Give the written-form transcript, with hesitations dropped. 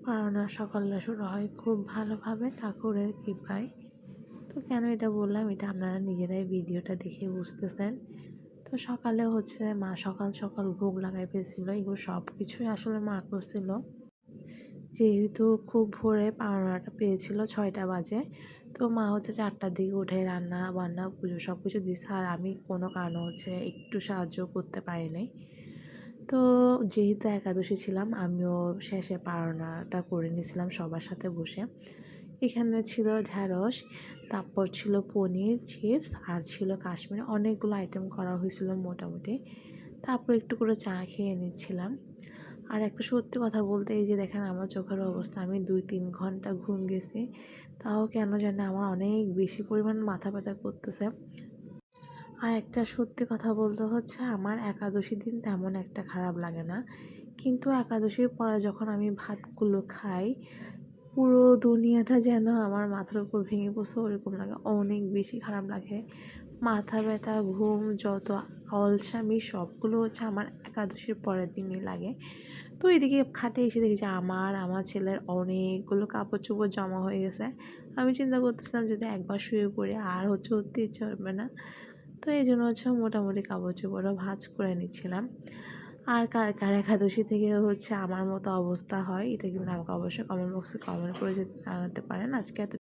পারনা সকালটা শুরু হয় খুব ভালোভাবে ঠাকুরের কৃপায়। তো কেন এটা বললাম, এটা আপনারা নিজেরাই ভিডিওটা দেখে বুঝতেছেন। তো সকালে হচ্ছে মা সকাল সকাল ভোগ লাগাই ফেলছিল, এগুলো সব কিছুই আসলে মা করছিল। যেহেতু খুব ভোরে পাওনাটা পেয়েছিল 6টা বাজে, তো মা হচ্ছে 4টার দিকে উঠে রান্না বান্না পুজো সব কিছু দিচ্ছে, আর আমি কোনো কারণে হচ্ছে একটু সাহায্য করতে পারি নাই। তো যেহেতু একাদশী ছিলাম, আমিও শেষে পাওনাটা করে নিয়েছিলাম সবার সাথে বসে। এখানে ছিল ঢ্যাঁড়স, তারপর ছিল পনির, চিপস আর ছিল কাশ্মীরি, অনেকগুলো আইটেম করা হয়েছিল মোটামুটি। তারপর একটু করে চা খেয়ে নিচ্ছিলাম। আর একটা সত্যি কথা বলতে, এই যে দেখেন আমার চোখের অবস্থা, আমি 2-3 ঘন্টা ঘুম গেছি, তাও কেন জানি আমার অনেক বেশি পরিমাণ মাথা ব্যথা করতেছে। আর একটা সত্যি কথা বলতে হচ্ছে, আমার একাদশীর দিন তেমন একটা খারাপ লাগে না, কিন্তু একাদশীর পরে যখন আমি ভাতগুলো খাই, পুরো দুনিয়াটা যেন আমার মাথার উপর ভেঙে পড়ছে ওরকম লাগে, অনেক বেশি খারাপ লাগে। মাথা ব্যথা, ঘুম, যত অলসামি সবগুলো হচ্ছে আমার একাদশীর পরের দিনই লাগে। তো এদিকে খাটে এসে দেখি যে আমার ছেলের অনেকগুলো কাপড় চোপড় জমা হয়ে গেছে। আমি চিন্তা করতেছিলাম যদি একবার শুয়ে পড়ি আর হচ্ছে উঠতে ইচ্ছা হবে না। তো এই জন্য হচ্ছে মোটামুটি কাপড় চোপড়ও ভাঁজ করে নিচ্ছিলাম। আর কার কার একাদশী থেকে হচ্ছে আমার মতো অবস্থা হয়, এটা কিন্তু আমাকে অবশ্যই কমেন্ট বক্সে কমেন্ট করে জানাতে পারেন। আজকে এত